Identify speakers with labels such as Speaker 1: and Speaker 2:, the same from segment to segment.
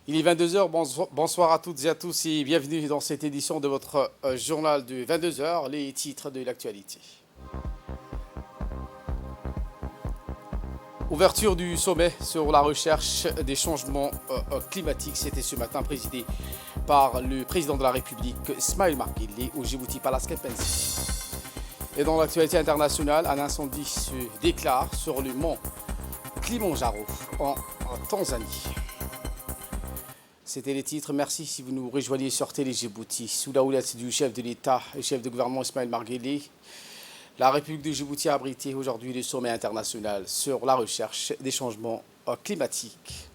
Speaker 1: Il est 22 heures. Bonsoir à toutes et à tous et bienvenue dans cette édition de votre journal de 22 heures, les titres de l'actualité. Ouverture du sommet sur la recherche des changements climatiques, c'était ce matin présidé par le président de la République Ismaël Marguerite au Djibouti Palace Kempenzi. Et dans l'actualité internationale, un incendie se déclare sur le mont Kilimanjaro en Tanzanie. C'était les titres. Merci si vous nous rejoignez sur Télé Djibouti. Sous la houlette du chef de l'État et chef de gouvernement Ismaël Marguerite, la République de Djibouti a abrité aujourd'hui le sommet international sur la recherche des changements climatiques.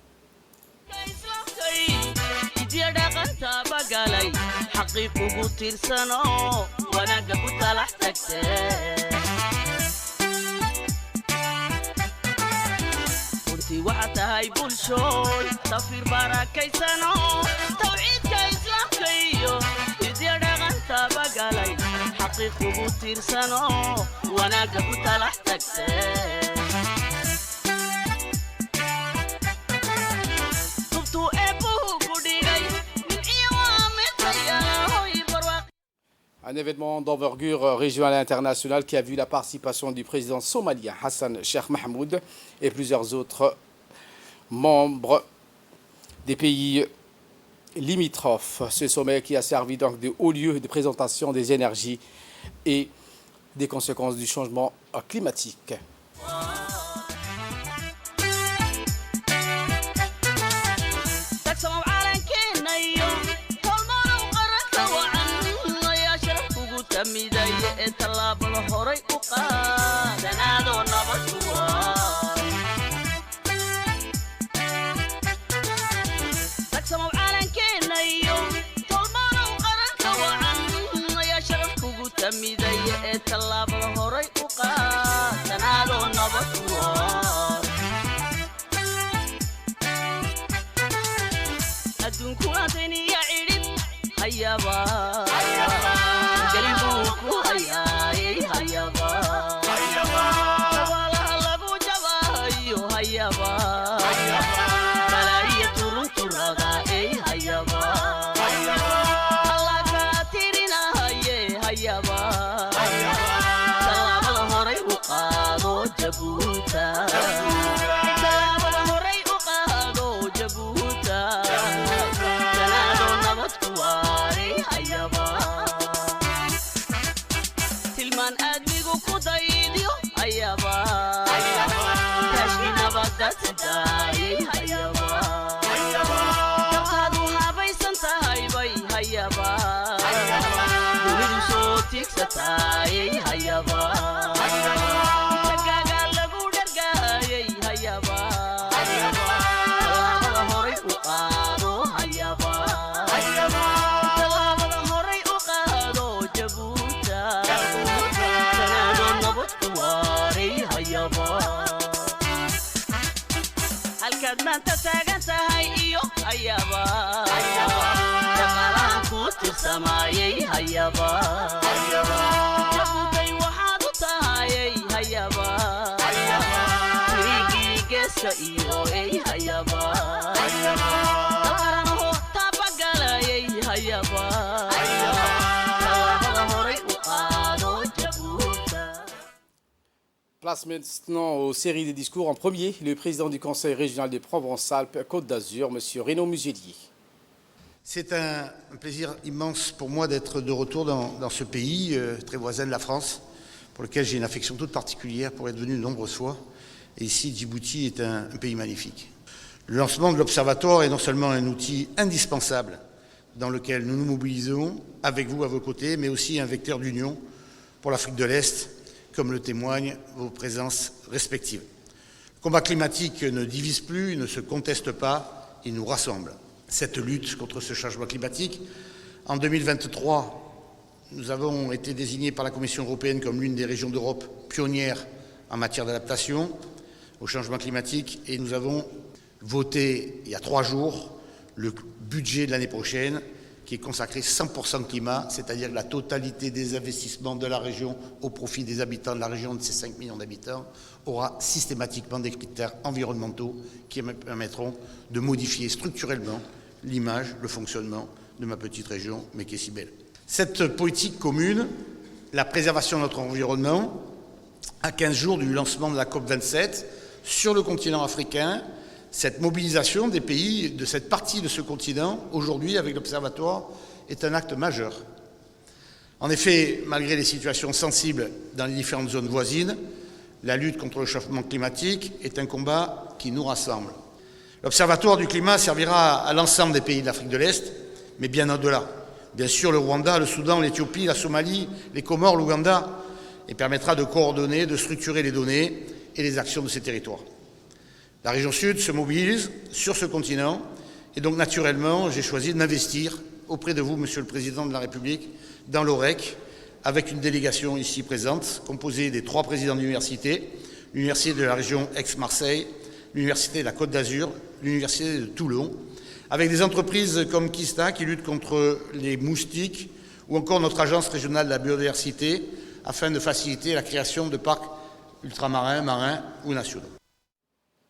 Speaker 1: Un événement d'envergure régionale et internationale qui a vu la participation du président somalien Hassan Sheikh Mahmoud et plusieurs autres membres des pays limitrophes. Ce sommet qui a servi donc de haut lieu de présentation des énergies et des conséquences du changement climatique. Place maintenant aux séries de discours. En premier, le président du Conseil régional de Provence-Alpes-Côte d'Azur, M. Renaud Muselier.
Speaker 2: C'est un plaisir immense pour moi d'être de retour dans ce pays très voisin de la France, pour lequel j'ai une affection toute particulière pour être venu de nombreuses fois. Et ici, Djibouti est un pays magnifique. Le lancement de l'Observatoire est non seulement un outil indispensable dans lequel nous nous mobilisons, avec vous à vos côtés, mais aussi un vecteur d'union pour l'Afrique de l'Est, comme le témoignent vos présences respectives. Le combat climatique ne divise plus, ne se conteste pas, il nous rassemble. Cette lutte contre ce changement climatique, en 2023, nous avons été désignés par la Commission européenne comme l'une des régions d'Europe pionnières en matière d'adaptation au changement climatique et nous avons voté il y a 3 jours le budget de l'année prochaine qui est consacré 100% climat, c'est-à-dire la totalité des investissements de la région au profit des habitants de la région, de ces 5 millions d'habitants, aura systématiquement des critères environnementaux qui permettront de modifier structurellement l'image, le fonctionnement de ma petite région, mais qui est si belle. Cette politique commune, la préservation de notre environnement, à 15 jours du lancement de la COP27, sur le continent africain, cette mobilisation des pays de cette partie de ce continent, aujourd'hui avec l'Observatoire, est un acte majeur. En effet, malgré les situations sensibles dans les différentes zones voisines, la lutte contre le réchauffement climatique est un combat qui nous rassemble. L'Observatoire du climat servira à l'ensemble des pays de l'Afrique de l'Est, mais bien au-delà. Bien sûr, le Rwanda, le Soudan, l'Éthiopie, la Somalie, les Comores, l'Ouganda, et permettra de coordonner, de structurer les données et les actions de ces territoires. La région Sud se mobilise sur ce continent, et donc naturellement, j'ai choisi de m'investir auprès de vous, Monsieur le Président de la République, dans l'OREC, avec une délégation ici présente, composée des 3 présidents d'université, l'Université de la région Aix-Marseille, l'Université de la Côte d'Azur, l'Université de Toulon, avec des entreprises comme Kista qui luttent contre les moustiques, ou encore notre Agence régionale de la biodiversité, afin de faciliter la création de parcs ultramarins, marins ou nationaux.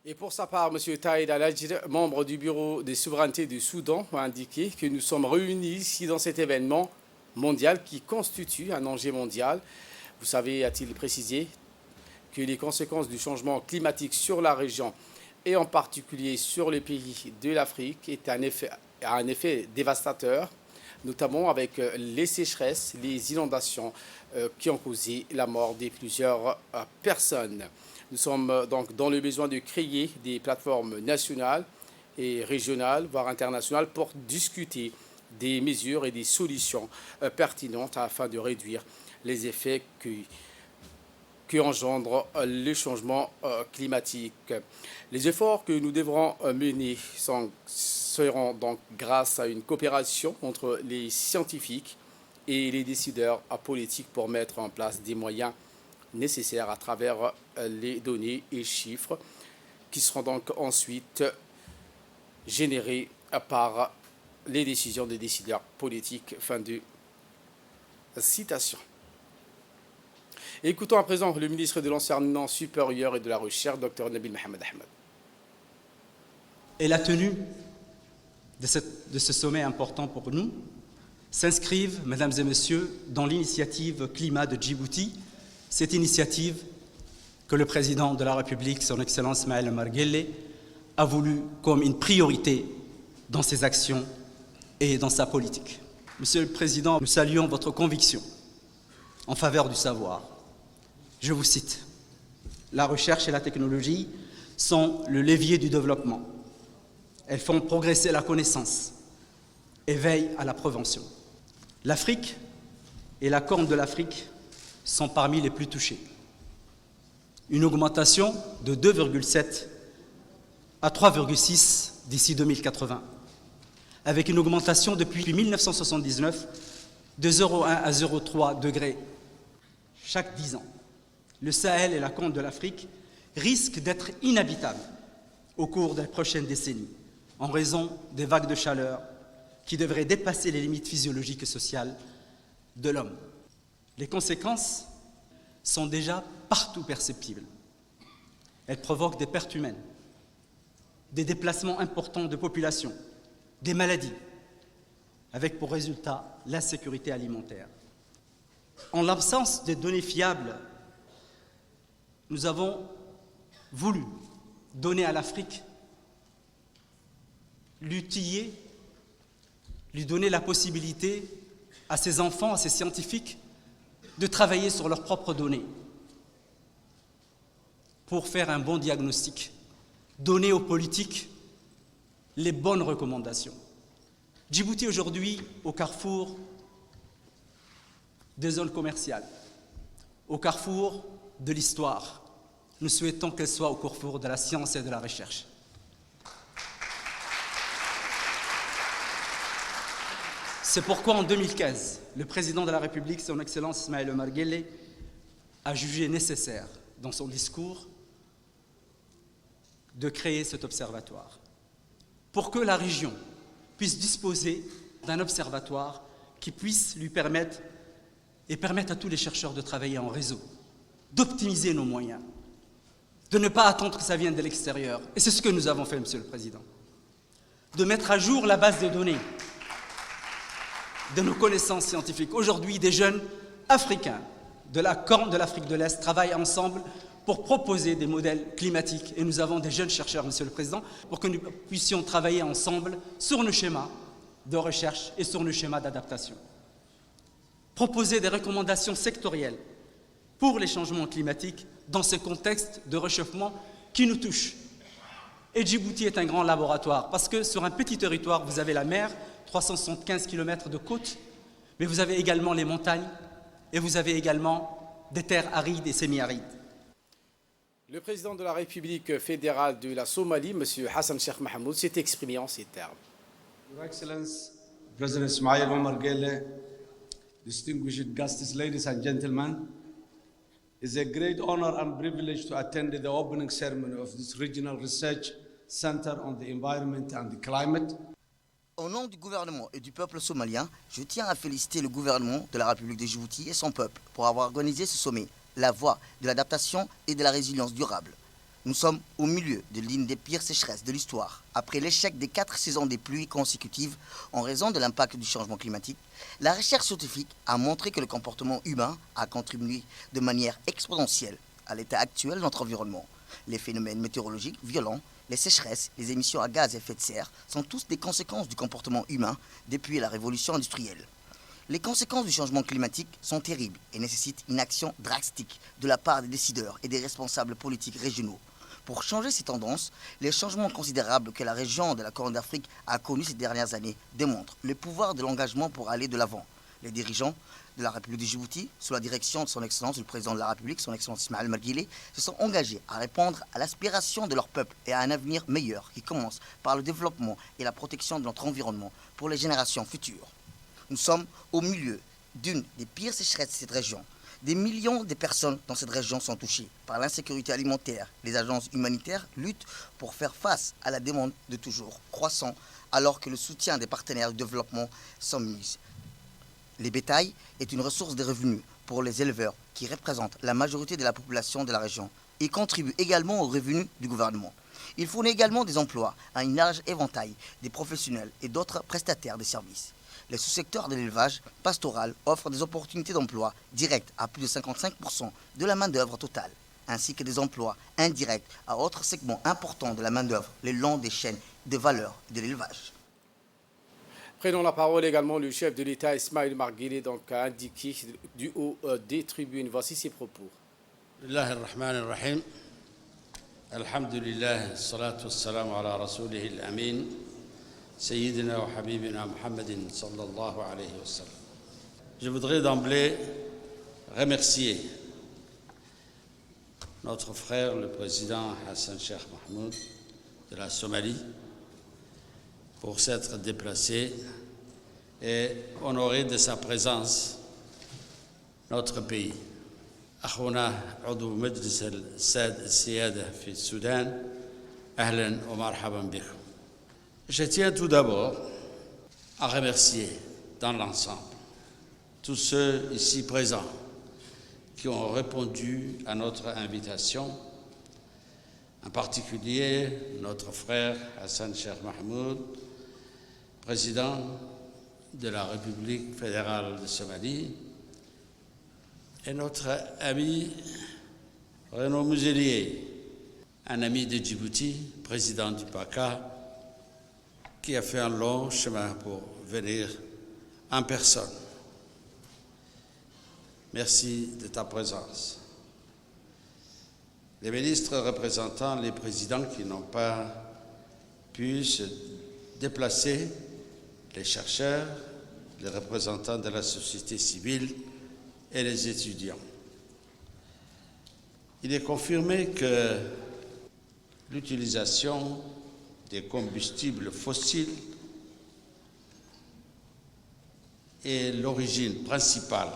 Speaker 1: Et pour sa part, M. Taïd Al-Ajr, membre du Bureau des souverainetés du Soudan, a indiqué que nous sommes réunis ici dans cet événement mondial qui constitue un enjeu mondial. Vous savez, a-t-il précisé, que les conséquences du changement climatique sur la région et en particulier sur les pays de l'Afrique est un effet dévastateur, notamment avec les sécheresses, les inondations qui ont causé la mort de plusieurs personnes. Nous sommes donc dans le besoin de créer des plateformes nationales et régionales, voire internationales, pour discuter des mesures et des solutions pertinentes afin de réduire les effets que engendre le changement climatique. Les efforts que nous devrons mener seront donc grâce à une coopération entre les scientifiques et les décideurs politiques pour mettre en place des moyens nécessaires à travers les données et chiffres qui seront donc ensuite générés par les décisions des décideurs politiques. Fin de citation. Écoutons à présent le ministre de l'Enseignement supérieur et de la Recherche, Dr Nabil Mohamed Ahmed.
Speaker 3: Et la tenue de ce sommet important pour nous s'inscrivent, mesdames et messieurs, dans l'initiative Climat de Djibouti, cette initiative que le président de la République, son Excellence Ismaël Omar Guelleh, a voulu comme une priorité dans ses actions et dans sa politique. Monsieur le Président, nous saluons votre conviction en faveur du savoir. Je vous cite, « La recherche et la technologie sont le levier du développement. Elles font progresser la connaissance et veillent à la prévention. L'Afrique et la Corne de l'Afrique sont parmi les plus touchés. Une augmentation de 2,7 à 3,6 d'ici 2080, avec une augmentation depuis 1979 de 0,1 à 0,3 degrés chaque 10 ans. Le Sahel et la Corne de l'Afrique risquent d'être inhabitables au cours des prochaines décennies, en raison des vagues de chaleur qui devraient dépasser les limites physiologiques et sociales de l'homme. Les conséquences sont déjà partout perceptibles. Elles provoquent des pertes humaines, des déplacements importants de population, des maladies, avec pour résultat l'insécurité alimentaire. En l'absence de données fiables, nous avons voulu donner à l'Afrique l'outil, lui donner la possibilité à ses enfants, à ses scientifiques, de travailler sur leurs propres données pour faire un bon diagnostic, donner aux politiques les bonnes recommandations. Djibouti aujourd'hui au carrefour des zones commerciales, au carrefour de l'histoire. Nous souhaitons qu'elle soit au carrefour de la science et de la recherche. C'est pourquoi en 2015, le président de la République, son Excellence Ismaël Omar Guelleh, a jugé nécessaire, dans son discours, de créer cet observatoire, pour que la région puisse disposer d'un observatoire qui puisse lui permettre et permettre à tous les chercheurs de travailler en réseau, d'optimiser nos moyens, de ne pas attendre que ça vienne de l'extérieur. Et c'est ce que nous avons fait, Monsieur le Président. de mettre à jour la base de données de nos connaissances scientifiques. Aujourd'hui, des jeunes africains de la Corne de l'Afrique de l'Est travaillent ensemble pour proposer des modèles climatiques. Et nous avons des jeunes chercheurs, Monsieur le Président, pour que nous puissions travailler ensemble sur nos schémas de recherche et sur nos schémas d'adaptation. Proposer des recommandations sectorielles pour les changements climatiques dans ce contexte de réchauffement qui nous touche. Et Djibouti est un grand laboratoire parce que sur un petit territoire, vous avez la mer, 375 km de côte, mais vous avez également les montagnes et vous avez également des terres arides et semi-arides.
Speaker 1: Le président de la République fédérale de la Somalie, M. Hassan Sheikh Mohamud, s'est exprimé en ces termes.
Speaker 4: Your Excellency, President Ismail Omar Guelleh, distinguished guests, ladies and gentlemen, it's a great honor and privilege to attend the opening ceremony of this regional research center on the environment and the climate.
Speaker 5: Au nom du gouvernement et du peuple somalien, je tiens à féliciter le gouvernement de la République de Djibouti et son peuple pour avoir organisé ce sommet, la voie de l'adaptation et de la résilience durable. Nous sommes au milieu de l'une des pires sécheresses de l'histoire. Après l'échec des 4 saisons des pluies consécutives en raison de l'impact du changement climatique, la recherche scientifique a montré que le comportement humain a contribué de manière exponentielle à l'état actuel de notre environnement. Les phénomènes météorologiques violents, les sécheresses, les émissions à gaz à effet de serre sont tous des conséquences du comportement humain depuis la révolution industrielle. Les conséquences du changement climatique sont terribles et nécessitent une action drastique de la part des décideurs et des responsables politiques régionaux. Pour changer ces tendances, les changements considérables que la région de la Corne d'Afrique a connus ces dernières années démontrent le pouvoir de l'engagement pour aller de l'avant. Les dirigeants de la République de Djibouti, sous la direction de son Excellence, le président de la République, son Excellence Ismail Omar Guelleh, se sont engagés à répondre à l'aspiration de leur peuple et à un avenir meilleur qui commence par le développement et la protection de notre environnement pour les générations futures. Nous sommes au milieu d'une des pires sécheresses de cette région. Des millions de personnes dans cette région sont touchées par l'insécurité alimentaire. Les agences humanitaires luttent pour faire face à la demande de toujours croissant alors que le soutien des partenaires de développement s'ennuie. Les bétails est une ressource de revenus pour les éleveurs qui représentent la majorité de la population de la région et contribuent également aux revenus du gouvernement. Il fournit également des emplois à un large éventail des professionnels et d'autres prestataires de services. Les sous-secteurs de l'élevage pastoral offrent des opportunités d'emploi directs à plus de 55% de la main-d'œuvre totale, ainsi que des emplois indirects à autres segments importants de la main-d'œuvre le long des chaînes de valeur de l'élevage.
Speaker 1: Prenons la parole également le chef de l'État, Ismail Omar Guelleh, donc a indiqué du haut des tribunes. Voici ses propos.
Speaker 6: Bismillahirrahmanirrahim. Alhamdulillah, salatu wassalamu ala rasulih al-amin. Sayyidina wa Habibina Muhammadin sallallahu alayhi wa sallam. Je voudrais d'emblée remercier notre frère, le président Hassan Sheikh Mohamud de la Somalie, pour s'être déplacé et honorer de sa présence notre pays. أخونا عضو مجلس السيادة في السودان أهلا ومرحبا بكم. Je tiens tout d'abord à remercier dans l'ensemble tous ceux ici présents qui ont répondu à notre invitation, en particulier notre frère Hassan Sheikh Mohamud, président de la République fédérale de Somalie, et notre ami Renaud Muselier, un ami de Djibouti, président du PACA, qui a fait un long chemin pour venir en personne. Merci de ta présence. Les ministres représentant les présidents qui n'ont pas pu se déplacer, les chercheurs, les représentants de la société civile et les étudiants. Il est confirmé que l'utilisation des combustibles fossiles est l'origine principale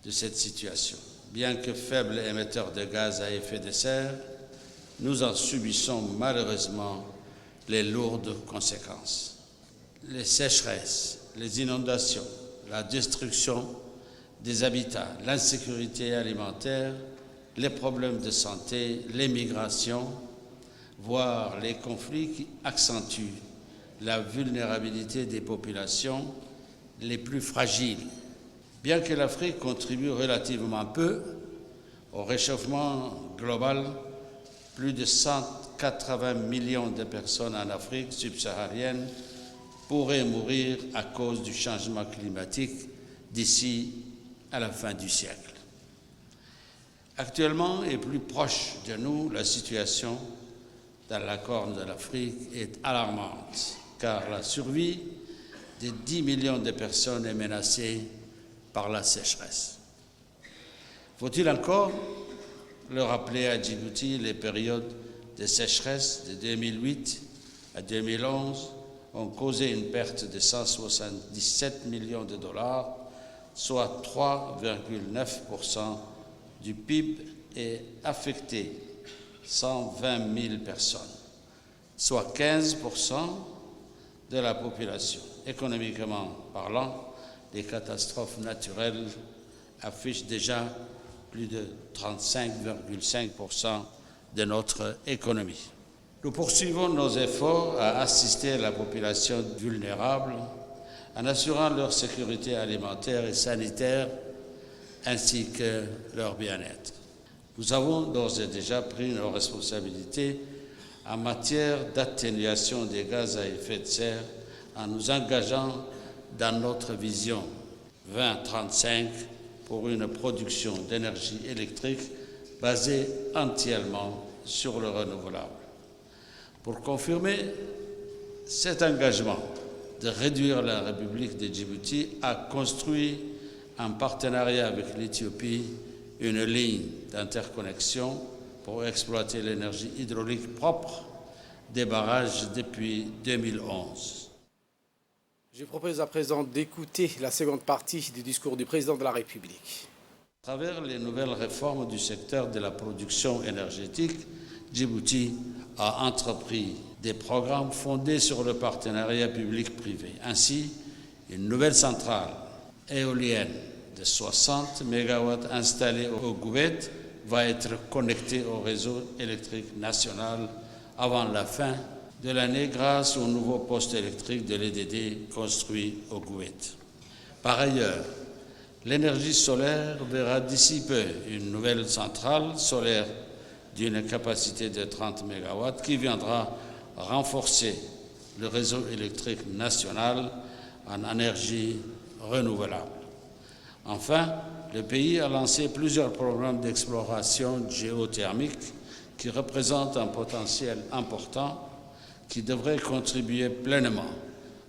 Speaker 6: de cette situation. Bien que faible émetteur de gaz à effet de serre, nous en subissons malheureusement les lourdes conséquences. Les sécheresses, les inondations, la destruction des habitats, l'insécurité alimentaire, les problèmes de santé, les migrations, voire les conflits qui accentuent la vulnérabilité des populations les plus fragiles. Bien que l'Afrique contribue relativement peu au réchauffement global, plus de 180 millions de personnes en Afrique subsaharienne pourraient mourir à cause du changement climatique d'ici à la fin du siècle. Actuellement et plus proche de nous, la situation dans la Corne de l'Afrique est alarmante, car la survie de 10 millions de personnes est menacée par la sécheresse. Faut-il encore le rappeler à Djibouti, les périodes de sécheresse de 2008 à 2011 ont causé une perte de 177 millions de dollars, soit 3,9% du PIB, et affecté 120 000 personnes, soit 15% de la population. Économiquement parlant, les catastrophes naturelles affichent déjà plus de 35,5% de notre économie. Nous poursuivons nos efforts à assister la population vulnérable en assurant leur sécurité alimentaire et sanitaire ainsi que leur bien-être. Nous avons d'ores et déjà pris nos responsabilités en matière d'atténuation des gaz à effet de serre en nous engageant dans notre vision 2035 pour une production d'énergie électrique basée entièrement sur le renouvelable. Pour confirmer cet engagement de réduire, la République de Djibouti a construit en partenariat avec l'Éthiopie une ligne d'interconnexion pour exploiter l'énergie hydraulique propre des barrages depuis 2011.
Speaker 1: Je propose à présent d'écouter la seconde partie du discours du président de la République.
Speaker 6: À travers les nouvelles réformes du secteur de la production énergétique, Djibouti a entrepris des programmes fondés sur le partenariat public-privé. Ainsi, une nouvelle centrale éolienne de 60 MW installée au Gouvet va être connectée au réseau électrique national avant la fin de l'année grâce au nouveau poste électrique de l'EDD construit au Gouvet. Par ailleurs, l'énergie solaire verra d'ici peu une nouvelle centrale solaire d'une capacité de 30 MW qui viendra renforcer le réseau électrique national en énergie renouvelable. Enfin, le pays a lancé plusieurs programmes d'exploration géothermique qui représentent un potentiel important qui devrait contribuer pleinement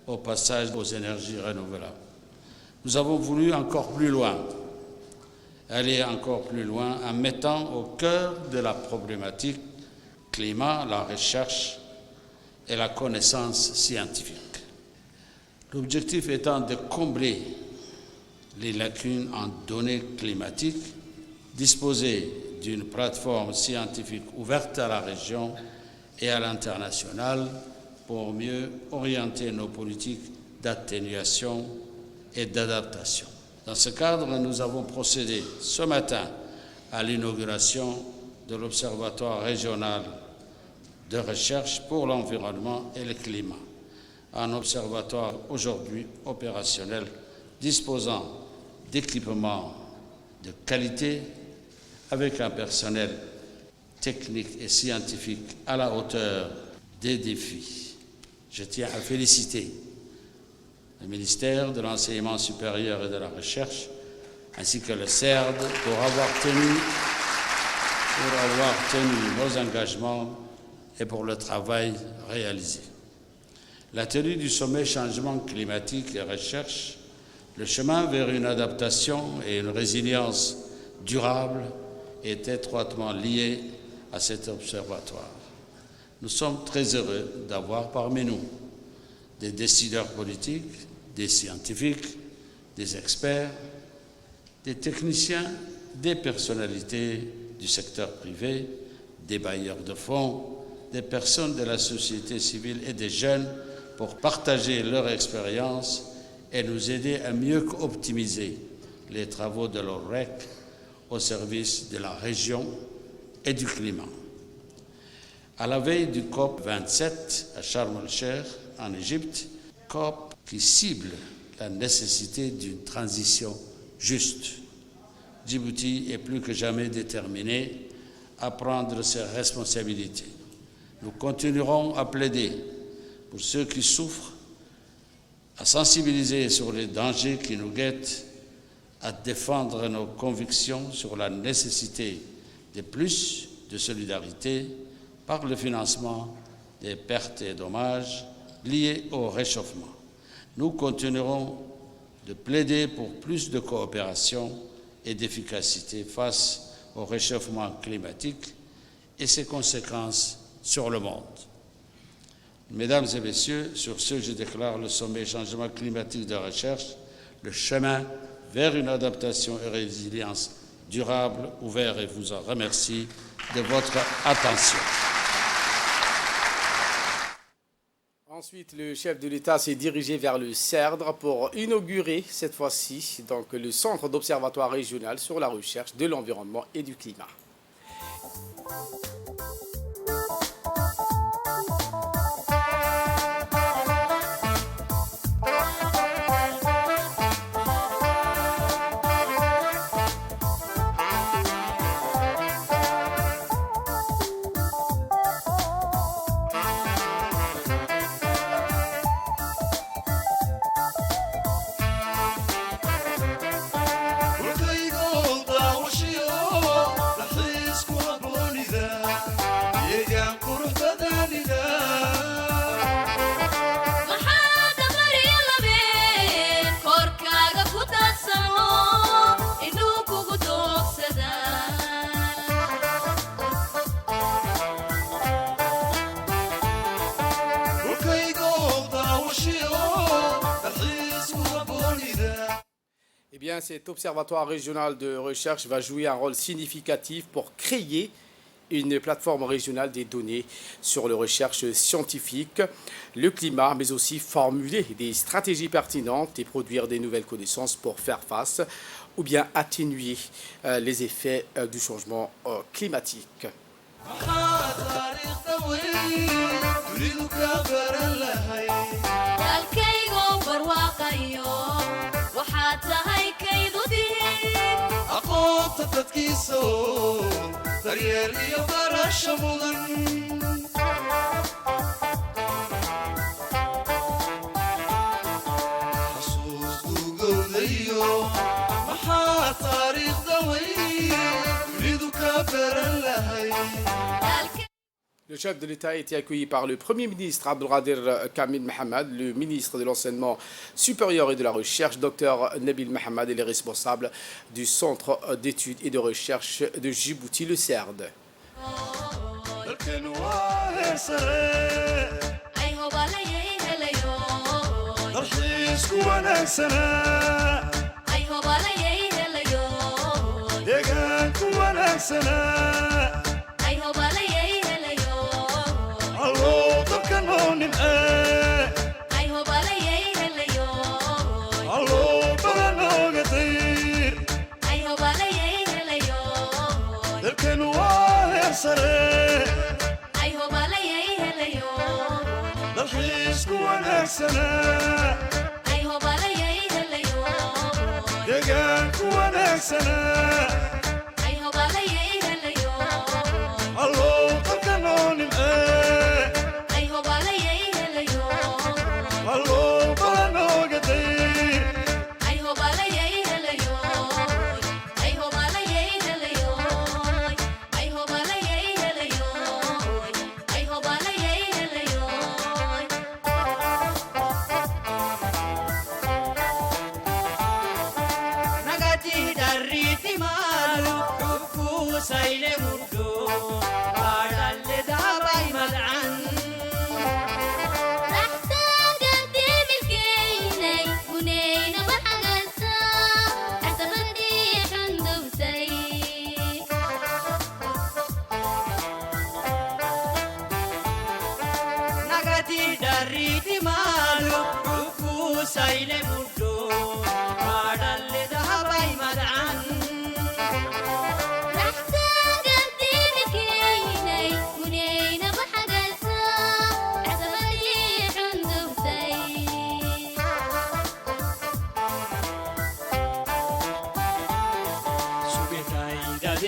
Speaker 6: au passage aux énergies renouvelables. Nous avons voulu aller encore plus loin en mettant au cœur de la problématique climat la recherche et la connaissance scientifique. L'objectif étant de combler les lacunes en données climatiques, disposer d'une plateforme scientifique ouverte à la région et à l'international pour mieux orienter nos politiques d'atténuation et d'adaptation. Dans ce cadre, nous avons procédé ce matin à l'inauguration de l'Observatoire régional de recherche pour l'environnement et le climat, un observatoire aujourd'hui opérationnel disposant d'équipements de qualité avec un personnel technique et scientifique à la hauteur des défis. Je tiens à féliciter le ministère de l'Enseignement supérieur et de la Recherche, ainsi que le CERD pour avoir tenu nos engagements et pour le travail réalisé. La tenue du sommet Changement climatique et recherche, le chemin vers une adaptation et une résilience durable est étroitement lié à cet observatoire. Nous sommes très heureux d'avoir parmi nous des décideurs politiques, des scientifiques, des experts, des techniciens, des personnalités du secteur privé, des bailleurs de fonds, des personnes de la société civile et des jeunes pour partager leur expérience et nous aider à mieux optimiser les travaux de l'OREC au service de la région et du climat. À la veille du COP 27 à Sharm el-Sheikh, en Égypte, COP qui cible la nécessité d'une transition juste. Djibouti est plus que jamais déterminé à prendre ses responsabilités. Nous continuerons à plaider pour ceux qui souffrent, à sensibiliser sur les dangers qui nous guettent, à défendre nos convictions sur la nécessité de plus de solidarité par le financement des pertes et dommages liés au réchauffement. Nous continuerons de plaider pour plus de coopération et d'efficacité face au réchauffement climatique et ses conséquences sur le monde. Mesdames et messieurs, sur ce, je déclare le sommet changement climatique de recherche, le chemin vers une adaptation et résilience durable ouvert, et vous en remercie de votre attention.
Speaker 1: Ensuite, le chef de l'État s'est dirigé vers le CERDRE pour inaugurer cette fois-ci donc, le centre d'observatoire régional sur la recherche de l'environnement et du climat. Eh bien, cet observatoire régional de recherche va jouer un rôle significatif pour créer une plateforme régionale des données sur les recherches scientifiques, le climat, mais aussi formuler des stratégies pertinentes et produire des nouvelles connaissances pour faire face ou bien atténuer les effets du changement climatique. Le chef de l'État a été accueilli par le Premier ministre Abdelkader Kamil Mohamed, le ministre de l'Enseignement supérieur et de la Recherche, Dr Nabil Mohamed, et les responsables du Centre d'études et de recherche de Djibouti, le CERD.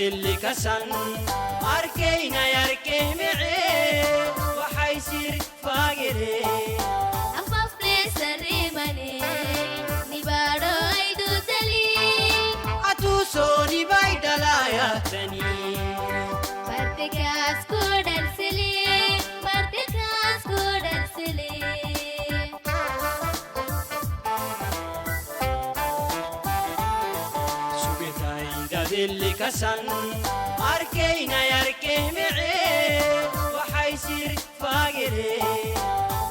Speaker 7: اللي كسن أركينا يركيه معي وحيصير فاقري
Speaker 8: أفضل سريماني نبارو عيدو تلي
Speaker 7: أتوسوني بايدلايا تاني
Speaker 8: مرتكاس كودن سلي مرتكاس كودن سلي
Speaker 7: اللي كسن أركينا يركيه معي وحيصير فاقري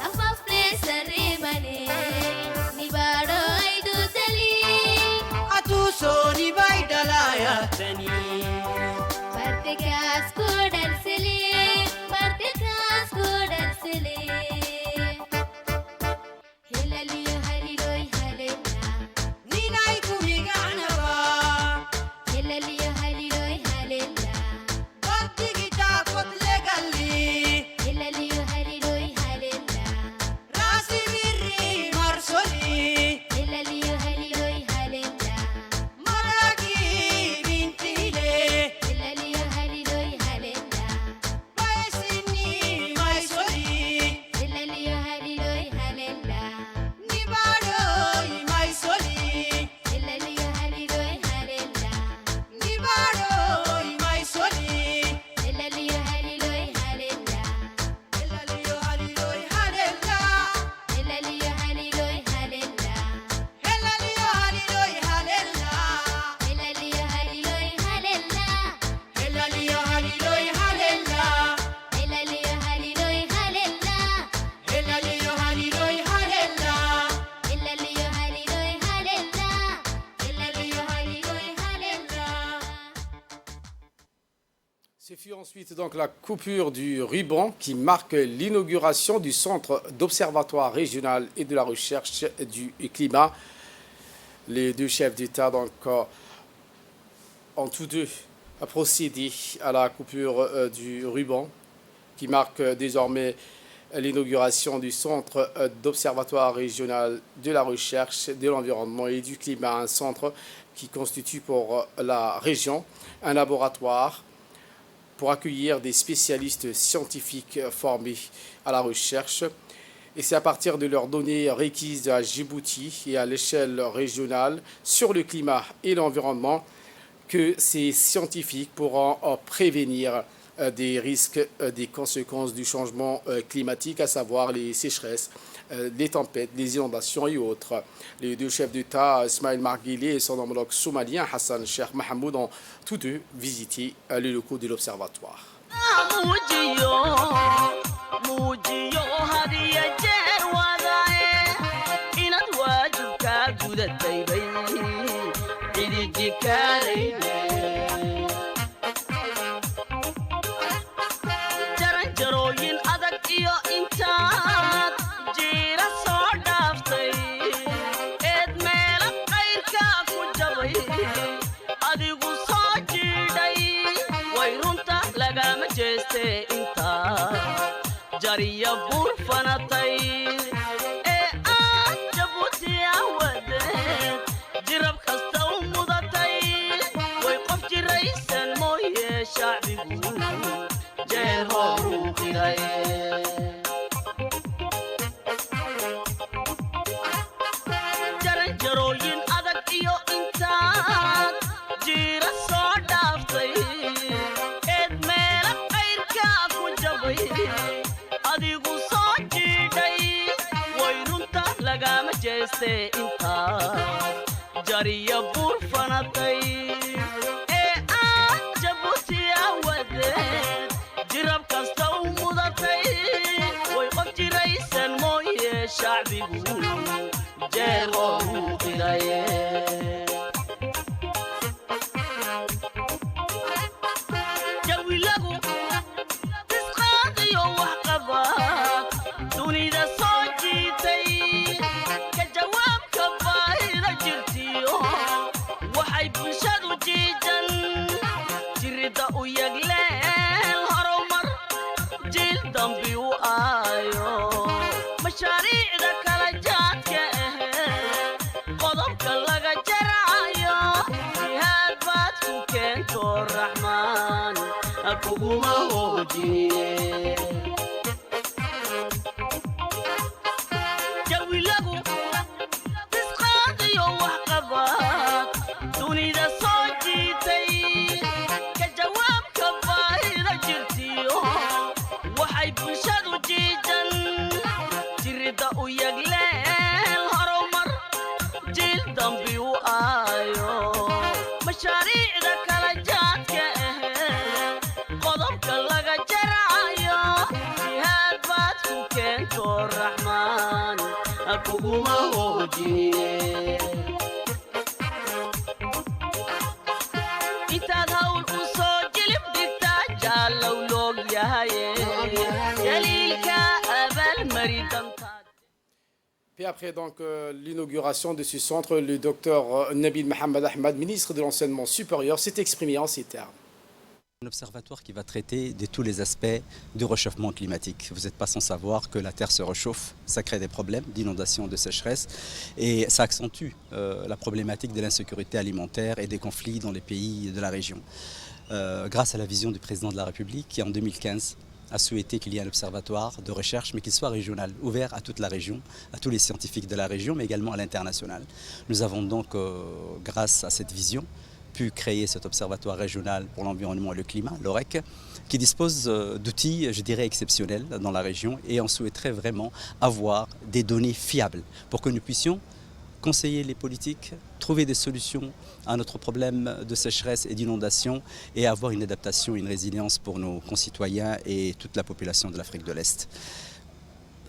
Speaker 8: أفضل سريماني نبارو عيدو تلي
Speaker 7: أتوسوني بايدلايا تاني
Speaker 8: مرتكاس كودن سلي مرتكاس كودن سلي هلاليو هليلوي هلنا
Speaker 7: نينايكو ميقعنبا
Speaker 8: هلاليو هليلوي هلنا
Speaker 7: بدي تاخد لقلي
Speaker 8: هلاليو هليلوي هلنا
Speaker 7: راسي بري مرسولي
Speaker 8: هلاليو هليلوي هلنا
Speaker 7: مراكي بنتي لي
Speaker 8: هلاليو هليلوي هلنا
Speaker 7: بيسني مايسولي
Speaker 8: هلاليو هليلوي هلنا
Speaker 7: نباروي مايسولي
Speaker 8: هلاليو هليلوي هلنا
Speaker 7: نباروي مايسولي
Speaker 8: هلاليو هليلوي هلنا
Speaker 7: هلاليو هليلوي هللا
Speaker 8: هلاليو هليلوي هلنا
Speaker 7: هلاليو هليلوي هللا
Speaker 8: هلاليو هليلوي هلنا
Speaker 7: هلاليو هليلوي هللا
Speaker 8: هلاليو هليلوي هلنا
Speaker 7: هلاليو هليلوي هللا
Speaker 8: هلاليو هليلوي هلنا
Speaker 7: هلاليو هليلوي هللا
Speaker 1: Ce fut ensuite donc la coupure du ruban qui marque l'inauguration du Centre d'observatoire régional et de la recherche du climat. Les deux chefs d'État donc ont tous deux procédé à la coupure du ruban qui marque désormais l'inauguration du Centre d'observatoire régional de la recherche de l'environnement et du climat, un centre qui constitue pour la région un laboratoire pour accueillir des spécialistes scientifiques formés à la recherche. Et c'est à partir de leurs données requises à Djibouti et à l'échelle régionale sur le climat et l'environnement que ces scientifiques pourront prévenir des risques, des conséquences du changement climatique, à savoir les sécheresses, les tempêtes, les inondations et autres. Les deux chefs d'État, Ismaël Marguilé et son homologue somalien, Hassan Cheikh Mahmoud, ont tous deux visité les locaux de l'observatoire.
Speaker 9: jariya bur fanatay jabuuti awadeed jirab kasta u mudatay way qof jiraysan mooye shacbigu jeer horu qiray jaranjarooyin adag iyo intaad jira soo dhaaftay eed meela qayrka ku jabay adigu soo jiidhay way runta lagama jeeste intaad jariya bur fanatay jabuuti awadeed jirab kasta u mudatay way qof jiraysan mooye shacbigu jeer horu qiraye jawilagu tisqaadiyo wax qabaad dunida soo jiitay ka jawaabka baahida jirtiyo waxay bulshadu jiijan jirida u yagleel horumar jiil dambi u aayo mashaariicda kala jaadka qodobka laga jarayo jihaad baad ku keento raxma hoojine jawi lagu isqaadiyo wax qabaad dunida soo jiitay ka jawaabka baahida jirtiyo waxay bulshadu jiijan jirida u yagleel horumar jiil dambi u aayo mashaariicda kala jaadka ahee qodobka laga jarayo jihaad baad ku keento raxmaan kuguma hoojine intaad hawl u soo jilib dhigtaa jaallow loog yahaye jaliilka abaalmari dantaad.
Speaker 1: Puis après donc l'inauguration de ce centre, le docteur Nabil Mohamed Ahmed, ministre de l'Enseignement supérieur, s'est exprimé en ces termes.
Speaker 3: Un observatoire qui va traiter de tous les aspects du réchauffement climatique. Vous n'êtes pas sans savoir que la Terre se réchauffe, ça crée des problèmes d'inondation, de sécheresse et ça accentue la problématique de l'insécurité alimentaire et des conflits dans les pays de la région. Grâce à la vision du président de la République qui en 2015 a souhaité qu'il y ait un observatoire de recherche mais qu'il soit régional, ouvert à toute la région, à tous les scientifiques de la région mais également à l'international. Nous avons donc, grâce à cette vision, pu créer cet observatoire régional pour l'environnement et le climat, l'OREC, qui dispose d'outils, je dirais, exceptionnels dans la région et on souhaiterait vraiment avoir des données fiables pour que nous puissions conseiller les politiques, trouver des solutions à notre problème de sécheresse et d'inondation et avoir une adaptation, une résilience pour nos concitoyens et toute la population de l'Afrique de l'Est.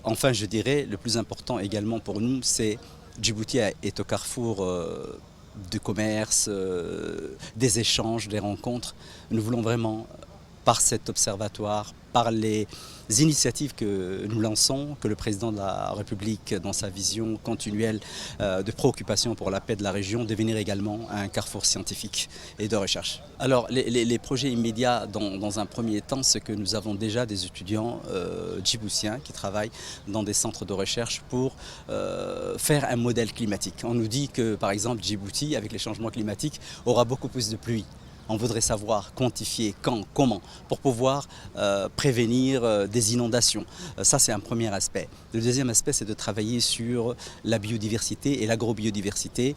Speaker 3: Enfin, je dirais, le plus important également pour nous, c'est Djibouti est au carrefour du commerce, des échanges, des rencontres. Nous voulons vraiment, par cet observatoire, par les initiatives que nous lançons, que le président de la République, dans sa vision continuelle de préoccupation pour la paix de la région, devenir également un carrefour scientifique et de recherche. Alors, les projets immédiats, dans un premier temps, c'est que nous avons déjà des étudiants djiboutiens qui travaillent dans des centres de recherche pour faire un modèle climatique. On nous dit que, par exemple, Djibouti, avec les changements climatiques, aura beaucoup plus de pluie. On voudrait savoir quantifier quand, comment, pour pouvoir prévenir des inondations. Ça, c'est un premier aspect. Le deuxième aspect, c'est de travailler sur la biodiversité et l'agrobiodiversité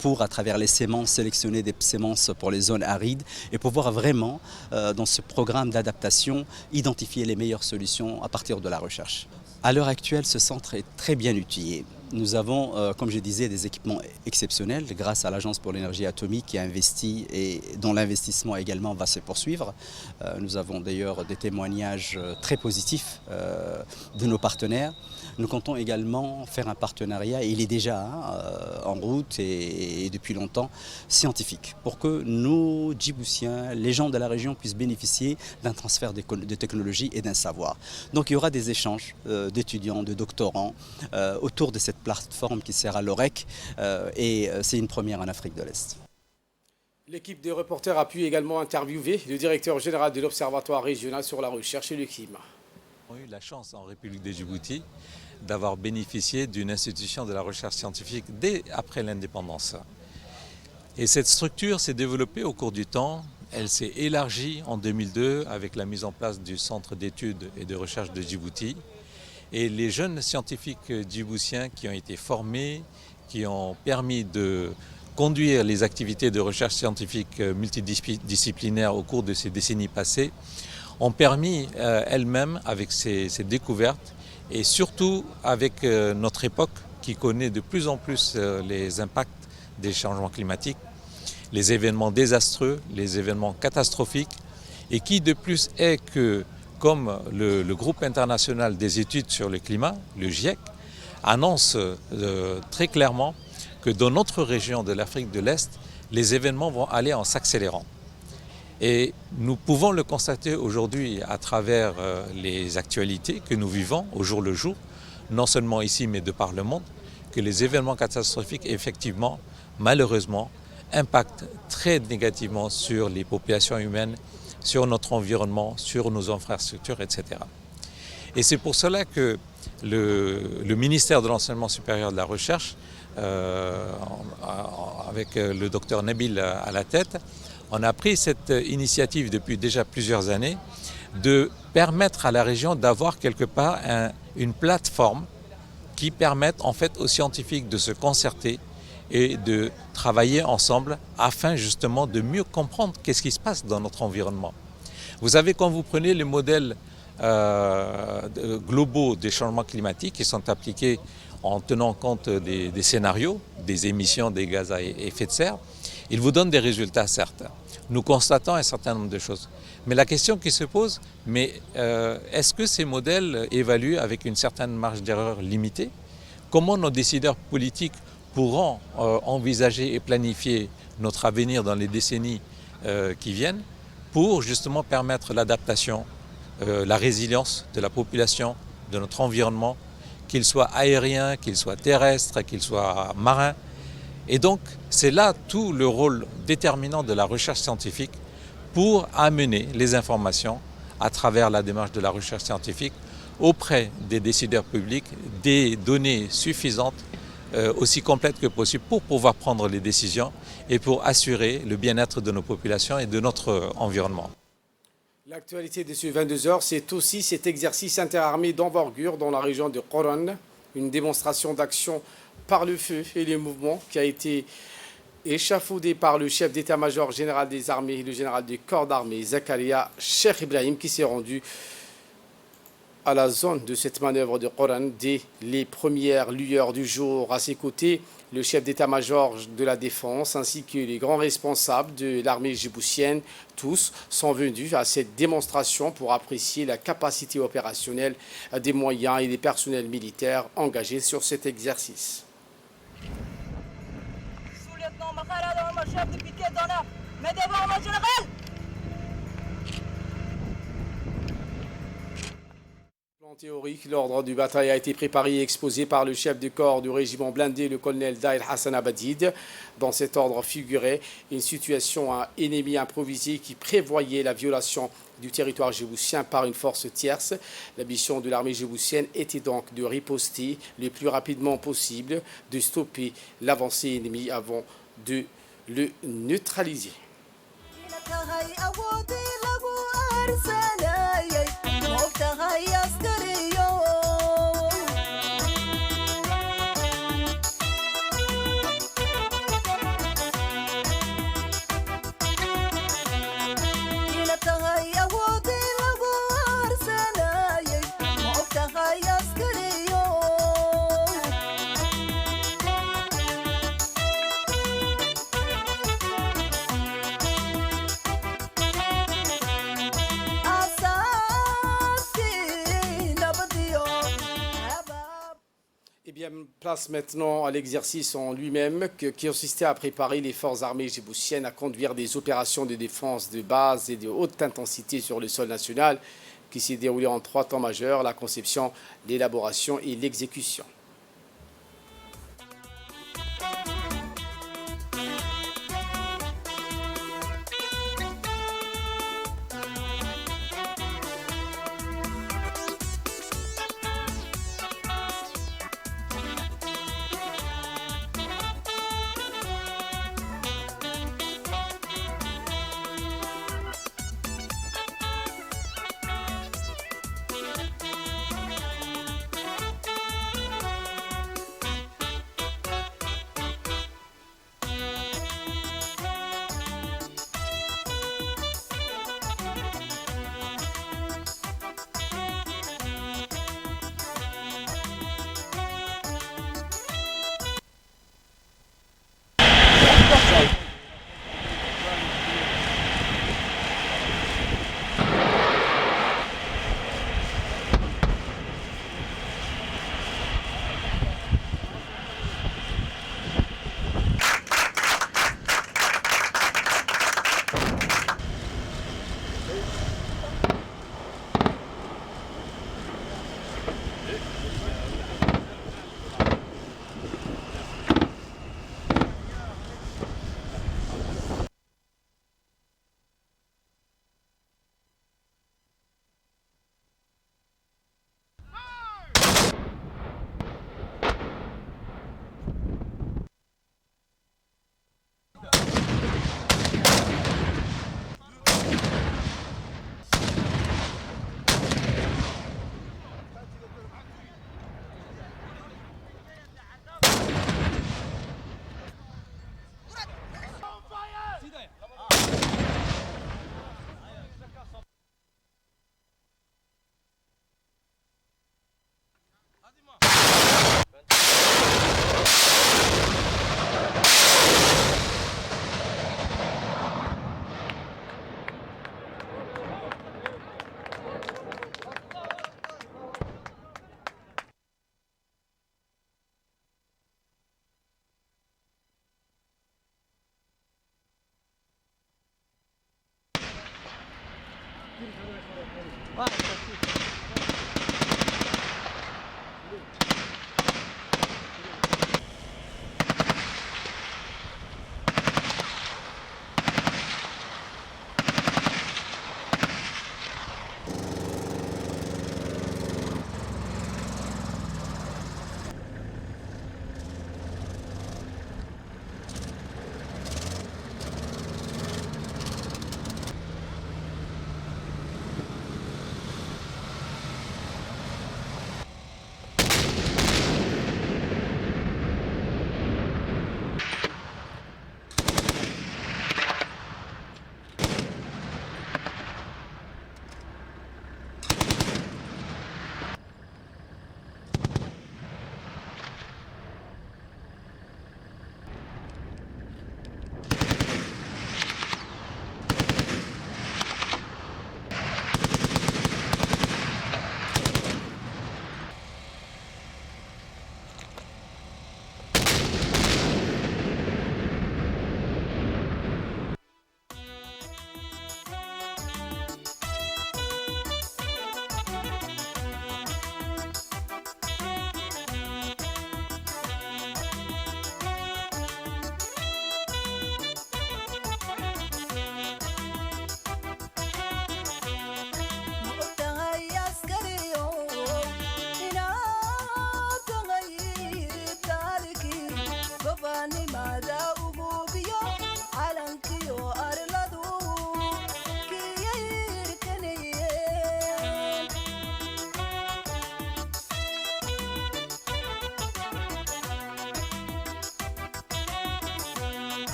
Speaker 3: pour, à travers les semences, sélectionner des semences pour les zones arides et pouvoir vraiment, dans ce programme d'adaptation, identifier les meilleures solutions à partir de la recherche. À l'heure actuelle, ce centre est très bien outillé. Nous avons, comme je disais, des équipements exceptionnels grâce à l'Agence pour l'énergie atomique qui a investi et dont l'investissement également va se poursuivre. Nous avons d'ailleurs des témoignages très positifs de nos partenaires. Nous comptons également faire un partenariat, et il est déjà en route et depuis longtemps, scientifique, pour que nos Djiboutiens, les gens de la région puissent bénéficier d'un transfert de technologie et d'un savoir. Donc il y aura des échanges d'étudiants, de doctorants autour de cette plateforme qui sert à l'OREC et c'est une première en Afrique de l'Est.
Speaker 1: L'équipe des reporters a pu également interviewer le directeur général de l'Observatoire régional sur la recherche et le climat.
Speaker 10: Nous avons eu la chance en République de Djibouti d'avoir bénéficié d'une institution de la recherche scientifique dès après l'indépendance. Et cette structure s'est développée au cours du temps. Elle s'est élargie en 2002 avec la mise en place du Centre d'études et de recherche de Djibouti. Et les jeunes scientifiques djiboutiens qui ont été formés, qui ont permis de conduire les activités de recherche scientifique multidisciplinaires au cours de ces décennies passées, ont permis elles-mêmes, avec ces découvertes, et surtout avec notre époque qui connaît de plus en plus les impacts des changements climatiques, les événements désastreux, les événements catastrophiques, et qui de plus est que, comme le groupe international des études sur le climat, le GIEC, annonce très clairement que dans notre région de l'Afrique de l'Est, les événements vont aller en s'accélérant. Et nous pouvons le constater aujourd'hui à travers les actualités que nous vivons au jour le jour, non seulement ici mais de par le monde, que les événements catastrophiques effectivement, malheureusement, impactent très négativement sur les populations humaines, sur notre environnement, sur nos infrastructures, etc. Et c'est pour cela que le ministère de l'Enseignement supérieur et de la Recherche, avec le docteur Nabil à la tête, On a pris cette initiative depuis déjà plusieurs années de permettre à la région d'avoir quelque part une plateforme qui permette en fait aux scientifiques de se concerter et de travailler ensemble afin justement de mieux comprendre qu'est-ce qui se passe dans notre environnement. Vous savez, quand vous prenez les modèles globaux des changements climatiques qui sont appliqués en tenant compte des scénarios, des émissions des gaz à effet de serre, ils vous donnent des résultats certes. Nous constatons un certain nombre de choses. Mais la question qui se pose, est-ce que ces modèles évaluent avec une certaine marge d'erreur limitée? Comment nos décideurs politiques pourront envisager et planifier notre avenir dans les décennies qui viennent pour justement permettre l'adaptation, la résilience de la population, de notre environnement, qu'il soit aérien, qu'il soit terrestre, qu'il soit marin. Et donc, c'est là tout le rôle déterminant de la recherche scientifique pour amener les informations à travers la démarche de la recherche scientifique auprès des décideurs publics, des données suffisantes, aussi complètes que possible pour pouvoir prendre les décisions et pour assurer le bien-être de nos populations et de notre environnement.
Speaker 1: L'actualité de ce 22h, c'est aussi cet exercice interarmé d'envergure dans la région de Qoran, une démonstration d'action par le feu et les mouvements qui a été échafaudé par le chef d'état-major général des armées, le général du corps d'armée, Zakaria Cheikh Ibrahim, qui s'est rendu à la zone de cette manœuvre de Qoran dès les premières lueurs du jour. À ses côtés, le chef d'état-major de la défense ainsi que les grands responsables de l'armée djiboutienne, tous sont venus à cette démonstration pour apprécier la capacité opérationnelle des moyens et des personnels militaires engagés sur cet exercice.
Speaker 9: Sous-lieutenant Makhara, chef de piquet d'honneur, mais devant mon général.
Speaker 1: En théorique, l'ordre du bataille a été préparé et exposé par le chef du corps du régiment blindé, le colonel Daïl Hassan Abadid. Dans cet ordre figurait une situation à ennemi improvisé qui prévoyait la violation du territoire djiboutien par une force tierce. La mission de l'armée djiboutienne était donc de riposter le plus rapidement possible, de stopper l'avancée ennemie avant de le neutraliser. Place maintenant à l'exercice en lui-même qui consistait à préparer les forces armées djiboutiennes à conduire des opérations de défense de base et de haute intensité sur le sol national qui s'est déroulé en 3 temps majeurs, la conception, l'élaboration et l'exécution.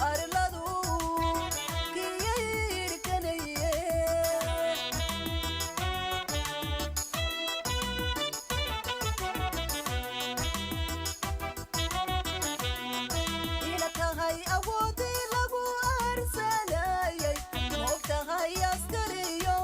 Speaker 11: arladu kiyirkanaye ila tahay awoodii lagu arsanayay moog tahay askariyo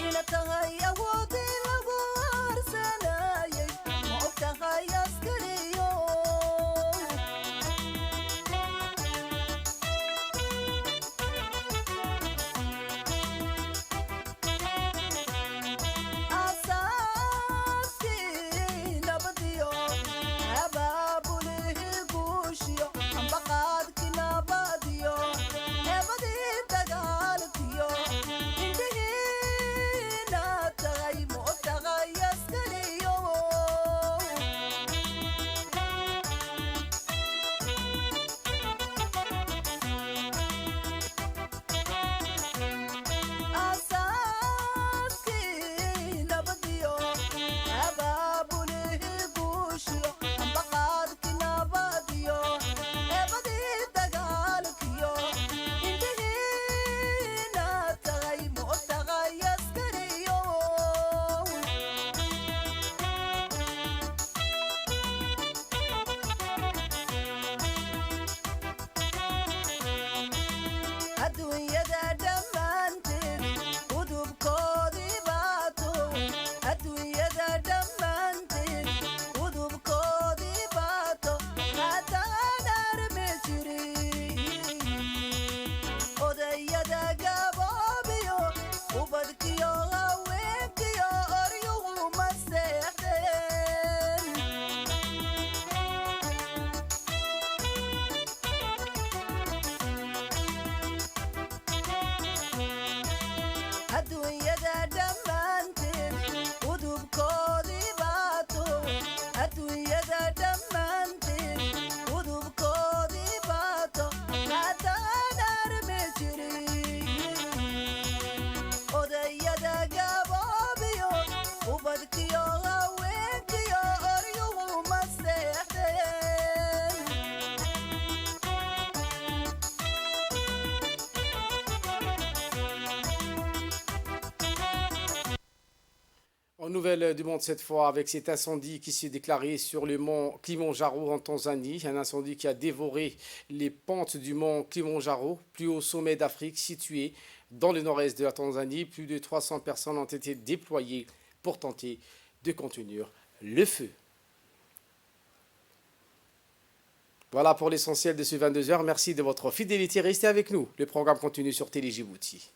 Speaker 11: ila tahay awoodii lagu arsanayay moog tahay askariyo asaaskii nabadiyo abaabulihii guushiyo ambaqaadkii nabadiyo eebadii dagaalkiyo indhihiina tagay moog tagay askariyo asaaskii nabadiyo abaabulihii guushiyo ambaqaadkii nabadiyo eebadii dagaalkiyo indhihiina tagay moog tagay askariyo adduunyada dhammaanteed udubkoodii baato adduunyada dhammaanteed udubkoodii baato haddaan armi jirin odayada gaboobiyo ubadkiyo haweenkiyo oryuhu ma seexdeen adduunyada dhammaanteed udubkoodii baato adduunyada dhammaanteed udubkoodii baato haddaan armi jirin odayada gaboobiyo ubadkiyo haweenkiyo oryuhu ma seexdeen
Speaker 1: En nouvelle du monde cette fois avec cet incendie qui s'est déclaré sur le mont Kilimanjaro en Tanzanie, un incendie qui a dévoré les pentes du mont Kilimanjaro, plus haut sommet d'Afrique situé dans le nord-est de la Tanzanie. Plus de 300 personnes ont été déployées pour tenter de contenir le feu. Voilà pour l'essentiel de ce 22h. Merci de votre fidélité. Restez avec nous. Le programme continue sur Télé Djibouti.